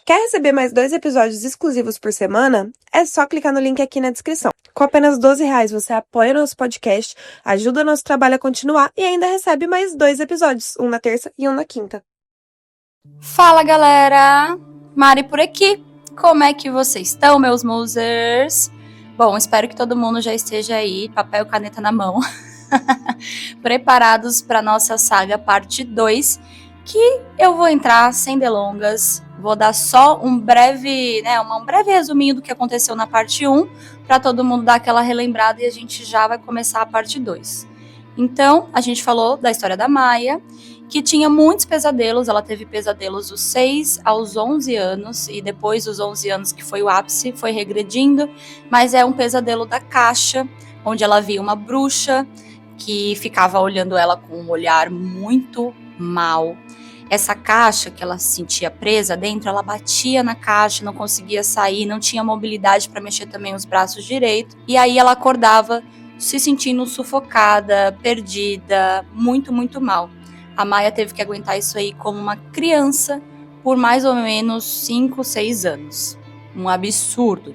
Quer receber mais 2 episódios exclusivos por semana? É só clicar no link aqui na descrição. Com apenas R$ 12 você apoia nosso podcast, ajuda nosso trabalho a continuar e ainda recebe mais 2 episódios, um na terça e um na quinta. Fala galera, Mari por aqui. Como é que vocês estão, meus musers? Bom, espero que todo mundo já esteja aí, papel e caneta na mão, preparados para nossa saga parte 2, que eu vou entrar sem delongas. Vou dar só um breve resuminho do que aconteceu na parte 1, para todo mundo dar aquela relembrada e a gente já vai começar a parte 2. Então, a gente falou da história da Maia, que tinha muitos pesadelos. Ela teve pesadelos dos 6 aos 11 anos, e depois dos 11 anos, que foi o ápice, foi regredindo, mas é um pesadelo da caixa, onde ela via uma bruxa que ficava olhando ela com um olhar muito mau. Essa caixa que ela se sentia presa dentro, ela batia na caixa, não conseguia sair, não tinha mobilidade para mexer também os braços direito, e aí ela acordava se sentindo sufocada, perdida, muito, muito mal. A Maia teve que aguentar isso aí como uma criança por mais ou menos 5, 6 anos. Um absurdo.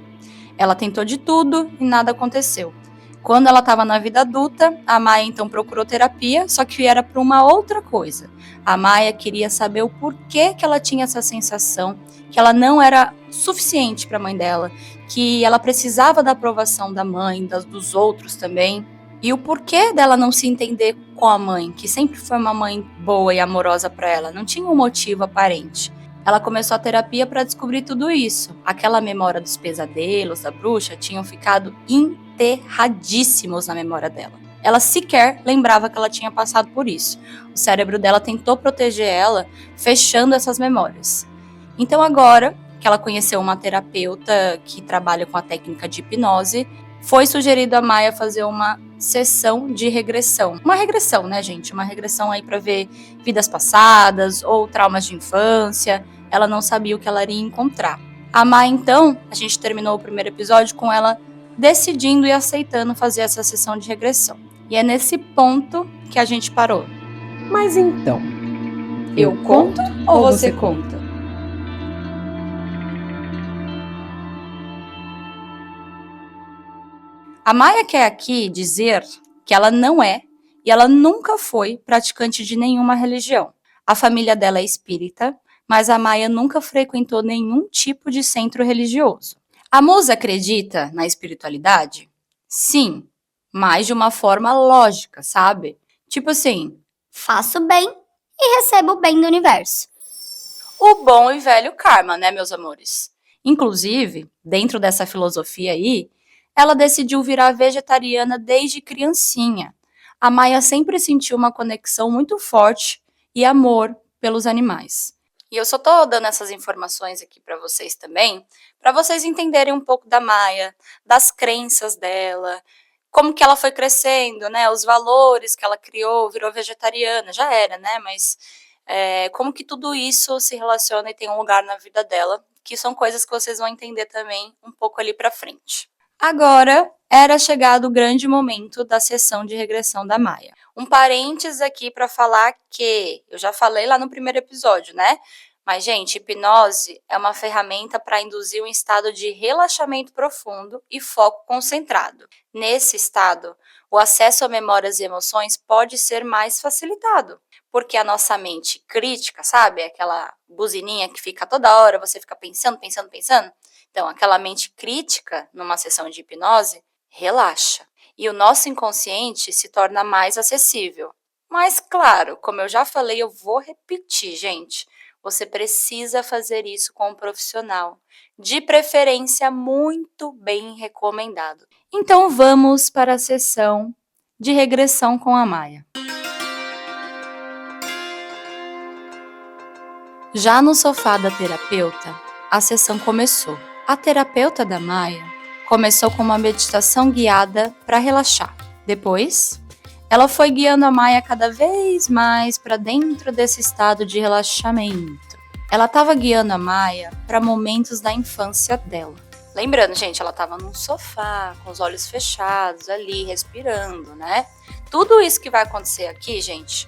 Ela tentou de tudo e nada aconteceu. Quando ela estava na vida adulta, a Maia então procurou terapia, só que era para uma outra coisa. A Maia queria saber o porquê que ela tinha essa sensação, que ela não era suficiente para a mãe dela, que ela precisava da aprovação da mãe, dos outros também. E o porquê dela não se entender com a mãe, que sempre foi uma mãe boa e amorosa para ela, não tinha um motivo aparente. Ela começou a terapia para descobrir tudo isso. Aquela memória dos pesadelos, da bruxa, tinham ficado enterradíssimos na memória dela. Ela sequer lembrava que ela tinha passado por isso. O cérebro dela tentou proteger ela, fechando essas memórias. Então agora que ela conheceu uma terapeuta que trabalha com a técnica de hipnose, foi sugerido a Maia fazer uma sessão de regressão. Uma regressão, né, gente? Uma regressão aí para ver vidas passadas ou traumas de infância. Ela não sabia o que ela iria encontrar. A Maia, então, a gente terminou o primeiro episódio com ela decidindo e aceitando fazer essa sessão de regressão. E é nesse ponto que a gente parou. Mas então, eu conto ou você conta? A Maia quer aqui dizer que ela não é e ela nunca foi praticante de nenhuma religião. A família dela é espírita, mas a Maia nunca frequentou nenhum tipo de centro religioso. A musa acredita na espiritualidade? Sim, mas de uma forma lógica, sabe? Tipo assim, faço bem e recebo o bem do universo. O bom e velho karma, né, meus amores? Inclusive, dentro dessa filosofia aí, ela decidiu virar vegetariana desde criancinha. A Maia sempre sentiu uma conexão muito forte e amor pelos animais. E eu só tô dando essas informações aqui para vocês também, para vocês entenderem um pouco da Maia, das crenças dela, como que ela foi crescendo, né? Os valores que ela criou, virou vegetariana, já era, né? Mas como que tudo isso se relaciona e tem um lugar na vida dela, que são coisas que vocês vão entender também um pouco ali para frente. Agora, era chegado o grande momento da sessão de regressão da Maia. Um parênteses aqui para falar que, eu já falei lá no primeiro episódio, né? Mas, gente, hipnose é uma ferramenta para induzir um estado de relaxamento profundo e foco concentrado. Nesse estado, o acesso a memórias e emoções pode ser mais facilitado, porque a nossa mente crítica, sabe? Aquela buzininha que fica toda hora, você fica pensando. Então, aquela mente crítica numa sessão de hipnose relaxa e o nosso inconsciente se torna mais acessível. Mas, claro, como eu já falei, eu vou repetir, gente, você precisa fazer isso com um profissional, de preferência muito bem recomendado. Então, vamos para a sessão de regressão com a Maia. Já no sofá da terapeuta, a sessão começou. A terapeuta da Maia começou com uma meditação guiada para relaxar. Depois, ela foi guiando a Maia cada vez mais para dentro desse estado de relaxamento. Ela estava guiando a Maia para momentos da infância dela. Lembrando, gente, ela estava num sofá, com os olhos fechados ali, respirando, né? Tudo isso que vai acontecer aqui, gente,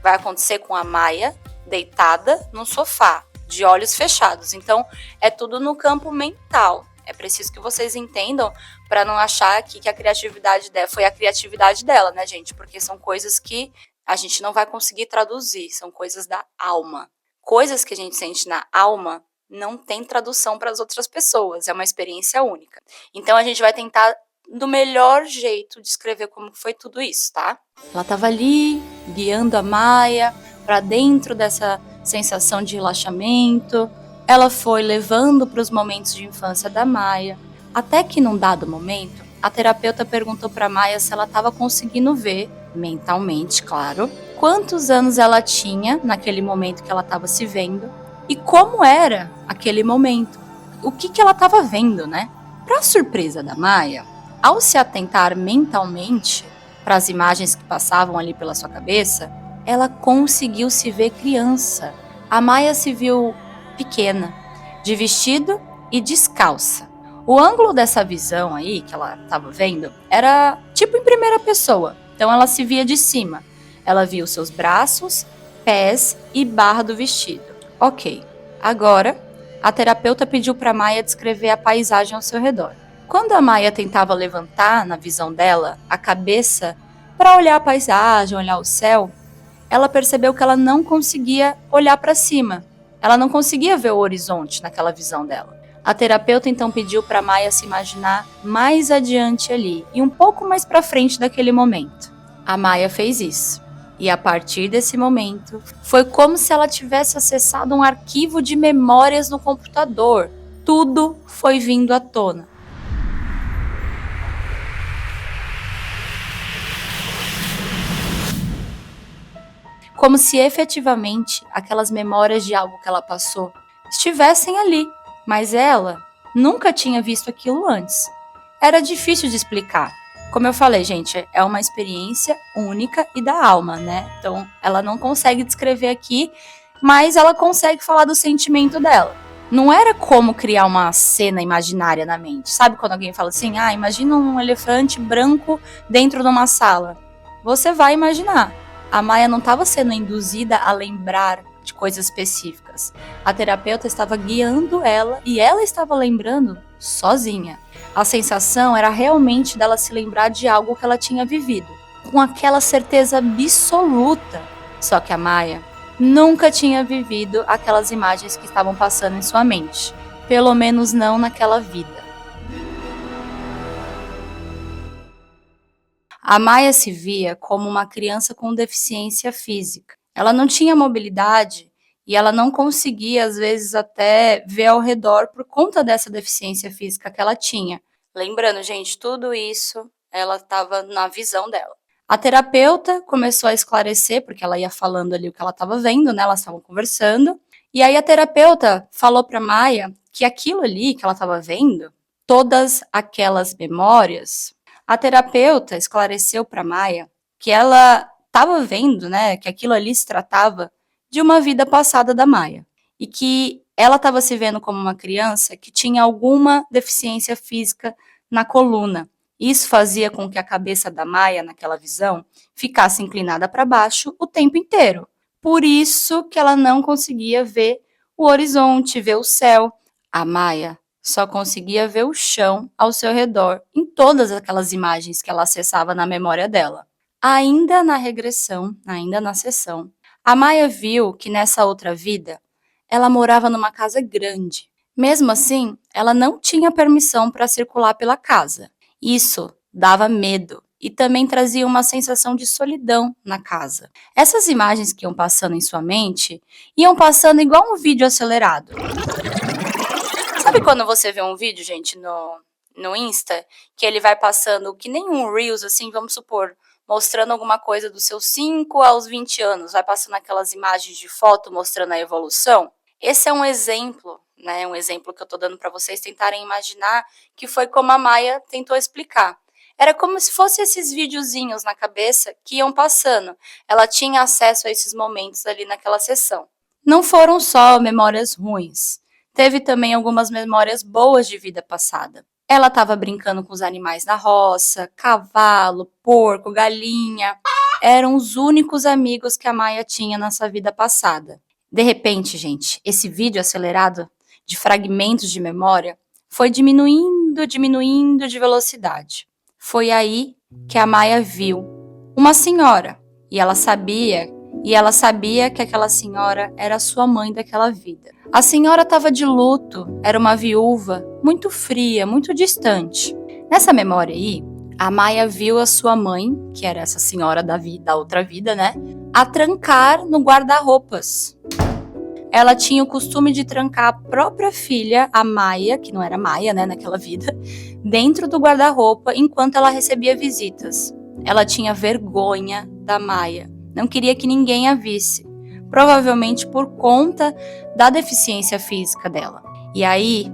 vai acontecer com a Maia deitada no sofá, de olhos fechados. Então, é tudo no campo mental. É preciso que vocês entendam para não achar aqui que a criatividade dela foi a criatividade dela, né, gente? Porque são coisas que a gente não vai conseguir traduzir, são coisas da alma. Coisas que a gente sente na alma não tem tradução para as outras pessoas, é uma experiência única. Então, a gente vai tentar do melhor jeito descrever como foi tudo isso, tá? Ela estava ali, guiando a Maia para dentro dessa sensação de relaxamento. Ela foi levando para os momentos de infância da Maia, até que num dado momento, a terapeuta perguntou para Maia se ela estava conseguindo ver, mentalmente, claro, quantos anos ela tinha naquele momento que ela estava se vendo e como era aquele momento, o que ela estava vendo, né? Para surpresa da Maia, ao se atentar mentalmente para as imagens que passavam ali pela sua cabeça, ela conseguiu se ver criança. A Maia se viu pequena, de vestido e descalça. O ângulo dessa visão aí que ela estava vendo era tipo em primeira pessoa, então ela se via de cima. Ela via os seus braços, pés e barra do vestido. Ok, agora a terapeuta pediu para Maia descrever a paisagem ao seu redor. Quando a Maia tentava levantar, na visão dela, a cabeça para olhar a paisagem, olhar o céu, ela percebeu que ela não conseguia olhar para cima. Ela não conseguia ver o horizonte naquela visão dela. A terapeuta então pediu para a Maia se imaginar mais adiante ali e um pouco mais para frente daquele momento. A Maia fez isso. E a partir desse momento, foi como se ela tivesse acessado um arquivo de memórias no computador. Tudo foi vindo à tona. Como se efetivamente aquelas memórias de algo que ela passou estivessem ali, mas ela nunca tinha visto aquilo antes. Era difícil de explicar. Como eu falei, gente, é uma experiência única e da alma, né? Então, ela não consegue descrever aqui, mas ela consegue falar do sentimento dela. Não era como criar uma cena imaginária na mente. Sabe quando alguém fala assim, imagina um elefante branco dentro de uma sala? Você vai imaginar. A Maia não estava sendo induzida a lembrar de coisas específicas. A terapeuta estava guiando ela e ela estava lembrando sozinha. A sensação era realmente dela se lembrar de algo que ela tinha vivido, com aquela certeza absoluta. Só que a Maia nunca tinha vivido aquelas imagens que estavam passando em sua mente, pelo menos não naquela vida. A Maia se via como uma criança com deficiência física. Ela não tinha mobilidade e ela não conseguia, às vezes, até ver ao redor por conta dessa deficiência física que ela tinha. Lembrando, gente, tudo isso ela estava na visão dela. A terapeuta começou a esclarecer, porque ela ia falando ali o que ela estava vendo, né? Elas estavam conversando. E aí a terapeuta falou para Maia que aquilo ali que ela estava vendo, todas aquelas memórias, a terapeuta esclareceu para Maia que ela estava vendo, né, que aquilo ali se tratava de uma vida passada da Maia e que ela estava se vendo como uma criança que tinha alguma deficiência física na coluna. Isso fazia com que a cabeça da Maia, naquela visão, ficasse inclinada para baixo o tempo inteiro. Por isso que ela não conseguia ver o horizonte, ver o céu. A Maia só conseguia ver o chão ao seu redor em todas aquelas imagens que ela acessava na memória dela. Ainda na regressão, ainda na sessão, a Maia viu que nessa outra vida ela morava numa casa grande. Mesmo assim, ela não tinha permissão para circular pela casa. Isso dava medo e também trazia uma sensação de solidão na casa. Essas imagens que iam passando em sua mente iam passando igual um vídeo acelerado. Sabe quando você vê um vídeo, gente, no Insta, que ele vai passando, que nem um Reels, assim, vamos supor, mostrando alguma coisa dos seus 5 aos 20 anos, vai passando aquelas imagens de foto mostrando a evolução? Esse é um exemplo, né, um exemplo que eu tô dando para vocês tentarem imaginar, que foi como a Maia tentou explicar. Era como se fossem esses videozinhos na cabeça que iam passando. Ela tinha acesso a esses momentos ali naquela sessão. Não foram só memórias ruins. Teve também algumas memórias boas de vida passada. Ela estava brincando com os animais na roça, cavalo, porco, galinha. Eram os únicos amigos que a Maia tinha nessa vida passada. De repente, gente, esse vídeo acelerado de fragmentos de memória foi diminuindo de velocidade. Foi aí que a Maia viu uma senhora e ela sabia que aquela senhora era a sua mãe daquela vida. A senhora estava de luto, era uma viúva muito fria, muito distante. Nessa memória aí, a Maia viu a sua mãe, que era essa senhora da outra vida, né, a trancar no guarda-roupas. Ela tinha o costume de trancar a própria filha, a Maia, que não era Maia, né, naquela vida, dentro do guarda-roupa enquanto ela recebia visitas. Ela tinha vergonha da Maia, não queria que ninguém a visse, provavelmente por conta da deficiência física dela. E aí,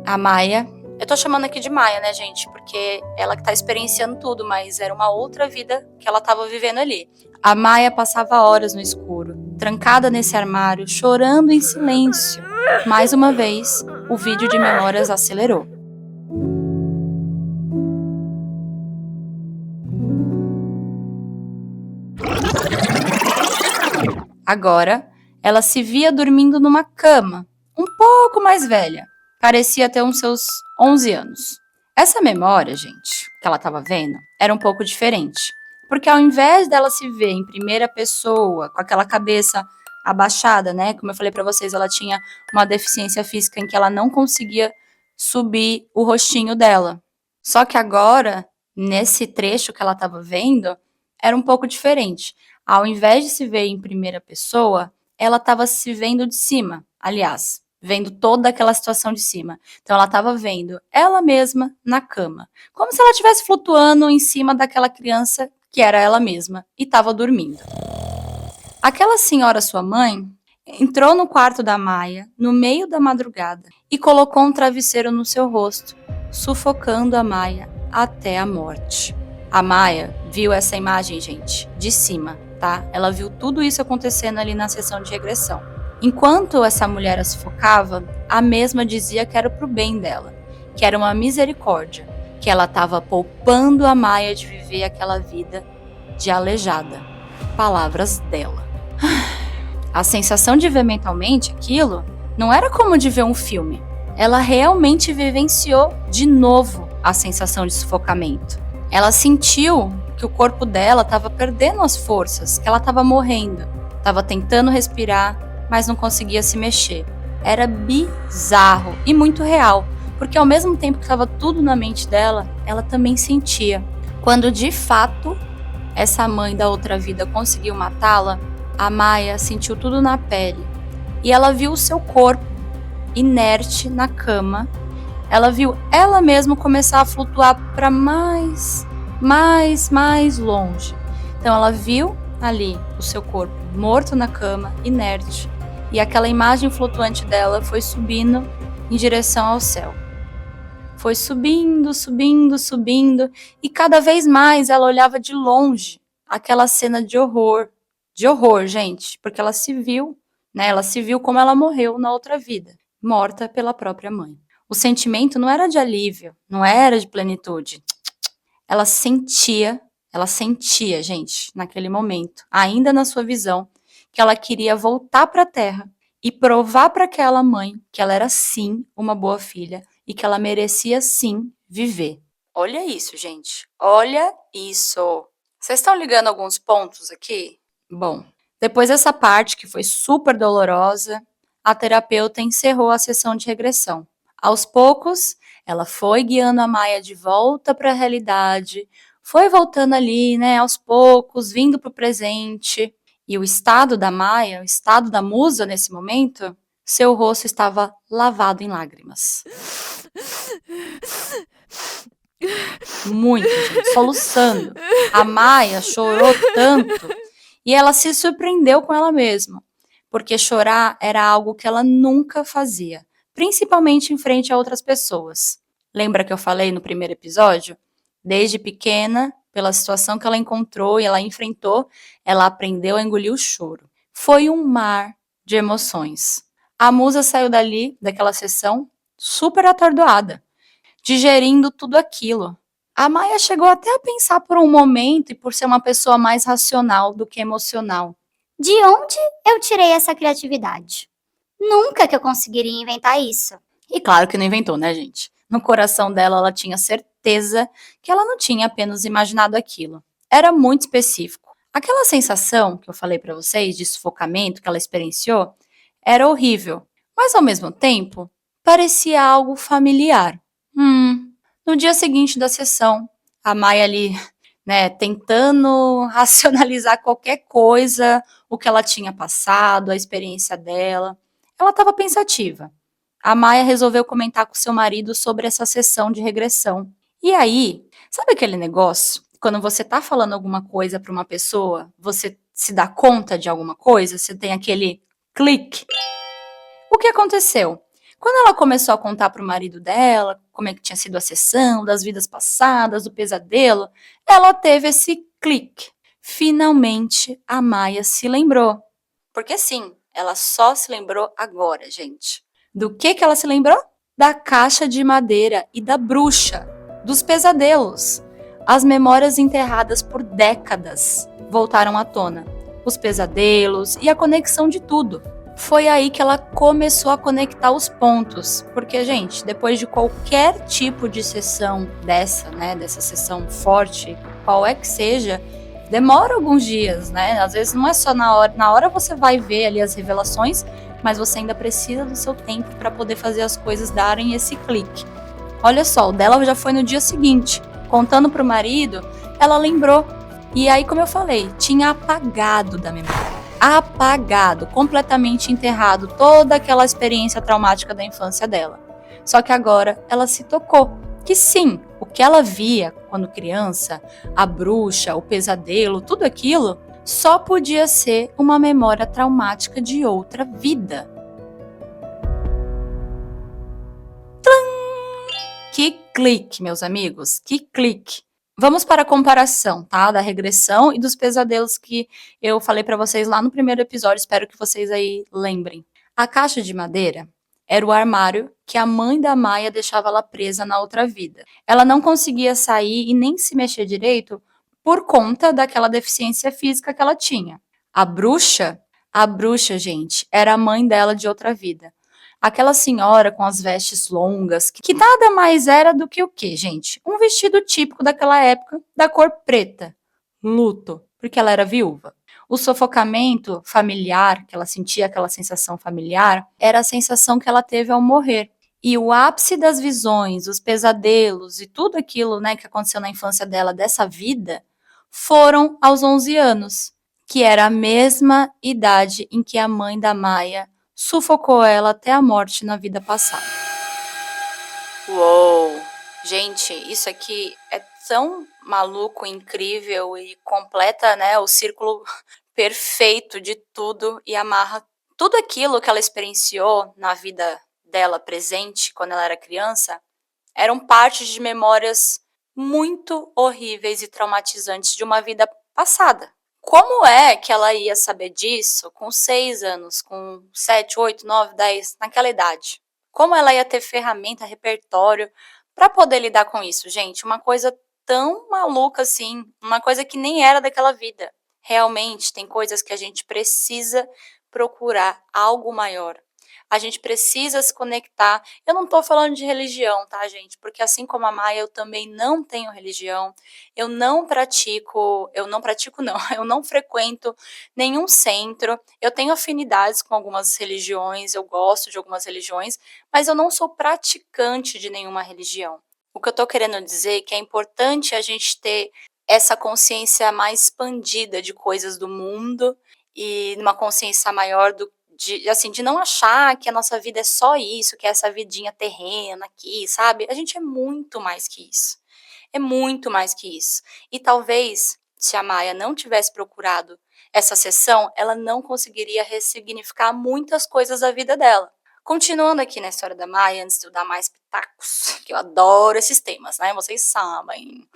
a Maia, eu tô chamando aqui de Maia, né, gente, porque ela que tá experienciando tudo, mas era uma outra vida que ela tava vivendo ali. A Maia passava horas no escuro, trancada nesse armário, chorando em silêncio. Mais uma vez, o vídeo de memórias acelerou. Agora, ela se via dormindo numa cama, um pouco mais velha. Parecia ter uns seus 11 anos. Essa memória, gente, que ela estava vendo, era um pouco diferente. Porque ao invés dela se ver em primeira pessoa, com aquela cabeça abaixada, né? Como eu falei para vocês, ela tinha uma deficiência física em que ela não conseguia subir o rostinho dela. Só que agora, nesse trecho que ela estava vendo, era um pouco diferente. Ao invés de se ver em primeira pessoa, ela estava se vendo de cima, aliás, vendo toda aquela situação de cima. Então ela estava vendo ela mesma na cama, como se ela estivesse flutuando em cima daquela criança que era ela mesma e estava dormindo. Aquela senhora, sua mãe, entrou no quarto da Maia no meio da madrugada e colocou um travesseiro no seu rosto, sufocando a Maia até a morte. A Maia viu essa imagem, gente, de cima, tá? Ela viu tudo isso acontecendo ali na sessão de regressão. Enquanto essa mulher a sufocava, a mesma dizia que era pro bem dela, que era uma misericórdia, que ela estava poupando a Maia de viver aquela vida de aleijada. Palavras dela. A sensação de ver mentalmente aquilo não era como de ver um filme. Ela realmente vivenciou de novo a sensação de sufocamento. Ela sentiu que o corpo dela estava perdendo as forças, que ela estava morrendo. Estava tentando respirar, mas não conseguia se mexer. Era bizarro e muito real, porque ao mesmo tempo que estava tudo na mente dela, ela também sentia. Quando de fato essa mãe da outra vida conseguiu matá-la, a Maia sentiu tudo na pele. E ela viu o seu corpo inerte na cama. Ela viu ela mesma começar a flutuar para mais longe. Então ela viu ali o seu corpo morto na cama, inerte. E aquela imagem flutuante dela foi subindo em direção ao céu. Foi subindo, e cada vez mais ela olhava de longe aquela cena de horror, gente, porque ela se viu, né? Ela se viu como ela morreu na outra vida, morta pela própria mãe. O sentimento não era de alívio, não era de plenitude. Ela sentia, gente, naquele momento, ainda na sua visão, que ela queria voltar para a Terra e provar para aquela mãe que ela era sim uma boa filha e que ela merecia sim viver. Olha isso, gente. Olha isso. Vocês estão ligando alguns pontos aqui? Bom, depois dessa parte que foi super dolorosa, a terapeuta encerrou a sessão de regressão. Aos poucos, ela foi guiando a Maia de volta para a realidade, foi voltando ali, né, aos poucos, vindo para o presente. E o estado da Maia, o estado da musa nesse momento, seu rosto estava lavado em lágrimas. Muito, gente, soluçando. A Maia chorou tanto e ela se surpreendeu com ela mesma, porque chorar era algo que ela nunca fazia, principalmente em frente a outras pessoas. Lembra que eu falei no primeiro episódio? Desde pequena, pela situação que ela encontrou e ela enfrentou, ela aprendeu a engolir o choro. Foi um mar de emoções. A musa saiu daquela sessão, super atordoada, digerindo tudo aquilo. A Maia chegou até a pensar por um momento, e por ser uma pessoa mais racional do que emocional, De onde eu tirei essa criatividade? Nunca que eu conseguiria inventar isso. E claro que não inventou, né, gente? No coração dela, ela tinha certeza que ela não tinha apenas imaginado aquilo. Era muito específico. Aquela sensação que eu falei pra vocês de sufocamento que ela experienciou era horrível, mas ao mesmo tempo parecia algo familiar. No dia seguinte da sessão, a Maia ali, né, tentando racionalizar qualquer coisa, o que ela tinha passado, a experiência dela, ela estava pensativa. A Maia resolveu comentar com seu marido sobre essa sessão de regressão. E aí, sabe aquele negócio? Quando você tá falando alguma coisa para uma pessoa, você se dá conta de alguma coisa, você tem aquele clique. O que aconteceu? Quando ela começou a contar para o marido dela como é que tinha sido a sessão, das vidas passadas, do pesadelo, ela teve esse clique. Finalmente, a Maia se lembrou. Porque sim, ela só se lembrou agora, gente. Do que ela se lembrou? Da caixa de madeira e da bruxa, dos pesadelos. As memórias enterradas por décadas voltaram à tona. Os pesadelos e a conexão de tudo. Foi aí que ela começou a conectar os pontos. Porque, gente, depois de qualquer tipo de sessão dessa sessão forte, qual é que seja, demora alguns dias, né? Às vezes não é só na hora. Na hora você vai ver ali as revelações, mas você ainda precisa do seu tempo para poder fazer as coisas darem esse clique. Olha só, o dela já foi no dia seguinte. Contando pro marido, ela lembrou. E aí, como eu falei, tinha apagado da memória. Apagado, completamente enterrado toda aquela experiência traumática da infância dela. Só que agora ela se tocou que sim, o que ela via quando criança, a bruxa, o pesadelo, tudo aquilo, só podia ser uma memória traumática de outra vida. Que clique, meus amigos, que clique. Vamos para a comparação, tá? Da regressão e dos pesadelos que eu falei para vocês lá no primeiro episódio, espero que vocês aí lembrem. A caixa de madeira era o armário que a mãe da Maia deixava ela presa na outra vida. Ela não conseguia sair e nem se mexer direito por conta daquela deficiência física que ela tinha. A bruxa, gente, era a mãe dela de outra vida. Aquela senhora com as vestes longas, que nada mais era do que o quê, gente? Um vestido típico daquela época, da cor preta. Luto, porque ela era viúva. O sufocamento familiar, que ela sentia aquela sensação familiar, era a sensação que ela teve ao morrer. E o ápice das visões, os pesadelos e tudo aquilo, né, que aconteceu na infância dela, dessa vida, foram aos 11 anos, que era a mesma idade em que a mãe da Maia sufocou ela até a morte na vida passada. Uou! Gente, isso aqui é tão maluco, incrível e completa, né, o círculo perfeito de tudo e amarra tudo aquilo que ela experienciou na vida dela presente, quando ela era criança, eram partes de memórias muito horríveis e traumatizantes de uma vida passada. Como é que ela ia saber disso com 6 anos, com 7, 8, 9, 10, naquela idade? Como ela ia ter ferramenta, repertório para poder lidar com isso, gente? Uma coisa tão maluca assim, uma coisa que nem era daquela vida. Realmente, tem coisas que a gente precisa procurar algo maior. A gente precisa se conectar. Eu não tô falando de religião, tá, gente? Porque assim como a Maia, eu também não tenho religião. Eu não frequento nenhum centro. Eu tenho afinidades com algumas religiões, eu gosto de algumas religiões, mas eu não sou praticante de nenhuma religião. O que eu tô querendo dizer é que é importante a gente ter essa consciência mais expandida de coisas do mundo e uma consciência maior de não achar que a nossa vida é só isso, que é essa vidinha terrena aqui, sabe? A gente é muito mais que isso. É muito mais que isso. E talvez, se a Maia não tivesse procurado essa sessão, ela não conseguiria ressignificar muitas coisas da vida dela. Continuando aqui na história da Maia, antes de eu dar mais pitacos, que eu adoro esses temas, né? Vocês sabem.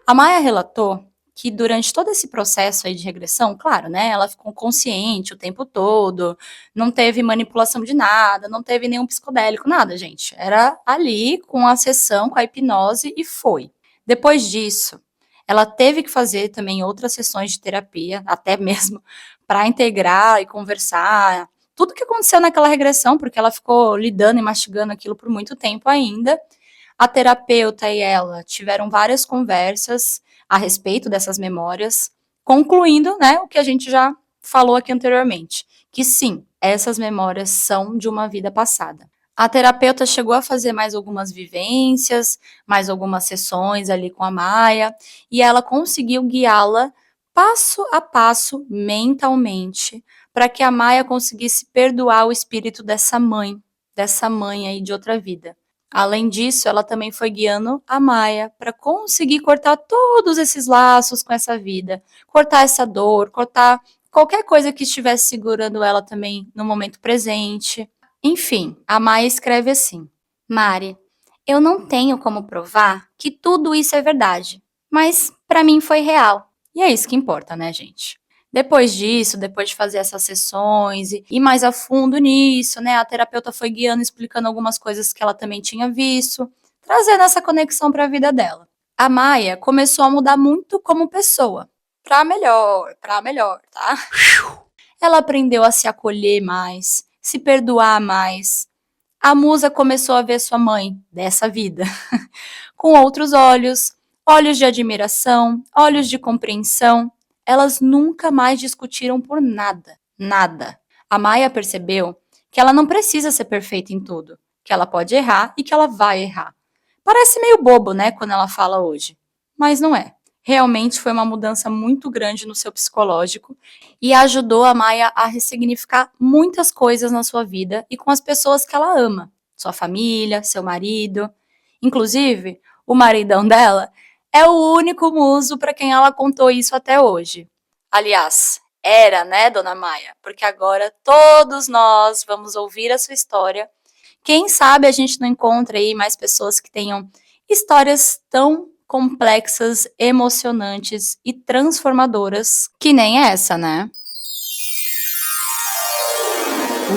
A Maia relatou que durante todo esse processo aí de regressão, claro, né, ela ficou consciente o tempo todo, não teve manipulação de nada, não teve nenhum psicodélico, nada, gente. Era ali com a sessão, com a hipnose e foi. Depois disso, ela teve que fazer também outras sessões de terapia, até mesmo para integrar e conversar tudo que aconteceu naquela regressão, porque ela ficou lidando e mastigando aquilo por muito tempo ainda. A terapeuta e ela tiveram várias conversas a respeito dessas memórias, concluindo, né, o que a gente já falou aqui anteriormente, que sim, essas memórias são de uma vida passada. A terapeuta chegou a fazer mais algumas vivências, mais algumas sessões ali com a Maia, e ela conseguiu guiá-la passo a passo, mentalmente, para que a Maia conseguisse perdoar o espírito dessa mãe aí de outra vida. Além disso, ela também foi guiando a Maia para conseguir cortar todos esses laços com essa vida, cortar essa dor, cortar qualquer coisa que estivesse segurando ela também no momento presente. Enfim, a Maia escreve assim: Mari, eu não tenho como provar que tudo isso é verdade, mas para mim foi real. E é isso que importa, né, gente? Depois disso, depois de fazer essas sessões e ir mais a fundo nisso, né, a terapeuta foi guiando, explicando algumas coisas que ela também tinha visto, trazendo essa conexão para a vida dela. A Maia começou a mudar muito como pessoa, para melhor, tá? Ela aprendeu a se acolher mais, se perdoar mais. A musa começou a ver sua mãe, dessa vida, com outros olhos, olhos de admiração, olhos de compreensão. Elas nunca mais discutiram por nada, nada. A Maia percebeu que ela não precisa ser perfeita em tudo, que ela pode errar e que ela vai errar. Parece meio bobo, né, quando ela fala hoje, mas não é. Realmente foi uma mudança muito grande no seu psicológico e ajudou a Maia a ressignificar muitas coisas na sua vida e com as pessoas que ela ama, sua família, seu marido. Inclusive, o maridão dela é o único muso para quem ela contou isso até hoje. Aliás, era, né, dona Maia? Porque agora todos nós vamos ouvir a sua história. Quem sabe a gente não encontra aí mais pessoas que tenham histórias tão complexas, emocionantes e transformadoras que nem essa, né?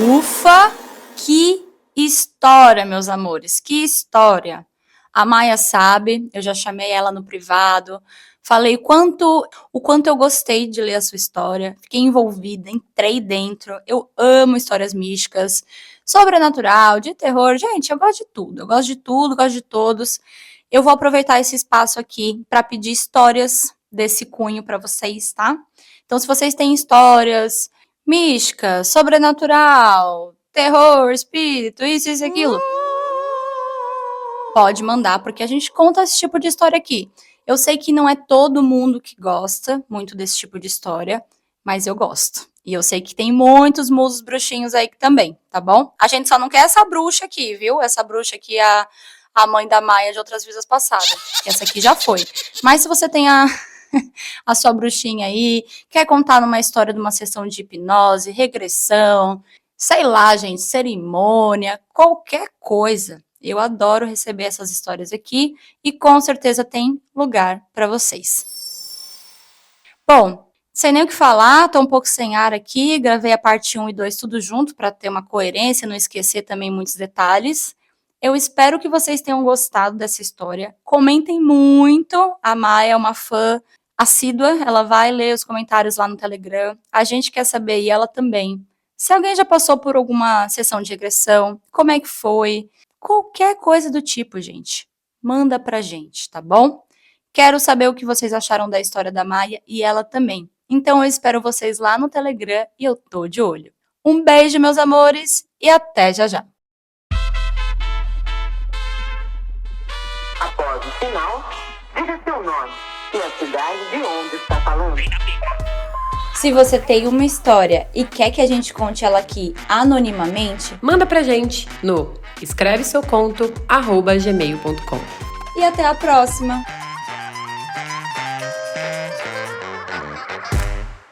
Ufa! Que história, meus amores, que história! A Maia sabe, eu já chamei ela no privado, falei o quanto eu gostei de ler a sua história, fiquei envolvida, entrei dentro, eu amo histórias místicas, sobrenatural, de terror, gente, eu gosto de tudo, gosto de todos. Eu vou aproveitar esse espaço aqui para pedir histórias desse cunho para vocês, tá? Então, se vocês têm histórias místicas, sobrenatural, terror, espírito, isso e aquilo, pode mandar, porque a gente conta esse tipo de história aqui. Eu sei que não é todo mundo que gosta muito desse tipo de história, mas eu gosto. E eu sei que tem muitos musos bruxinhos aí também, tá bom? A gente só não quer essa bruxa aqui, viu? Essa bruxa aqui é a mãe da Maia de outras vidas passadas. Essa aqui já foi. Mas se você tem a sua bruxinha aí, quer contar numa história de uma sessão de hipnose, regressão, sei lá, gente, cerimônia, qualquer coisa. Eu adoro receber essas histórias aqui e com certeza tem lugar para vocês. Bom, sem nem o que falar, tô um pouco sem ar aqui, gravei a parte 1 e 2 tudo junto para ter uma coerência, não esquecer também muitos detalhes. Eu espero que vocês tenham gostado dessa história. Comentem muito, a Maia é uma fã assídua, ela vai ler os comentários lá no Telegram, a gente quer saber, e ela também. Se alguém já passou por alguma sessão de regressão, como é que foi? Qualquer coisa do tipo, gente, manda pra gente, tá bom? Quero saber o que vocês acharam da história da Maia e ela também. Então eu espero vocês lá no Telegram e eu tô de olho. Um beijo, meus amores, e até já já. Após o sinal, diga seu nome e a cidade de onde está falando. Se você tem uma história e quer que a gente conte ela aqui anonimamente, manda pra gente no escreveseuconto@gmail.com. E até a próxima!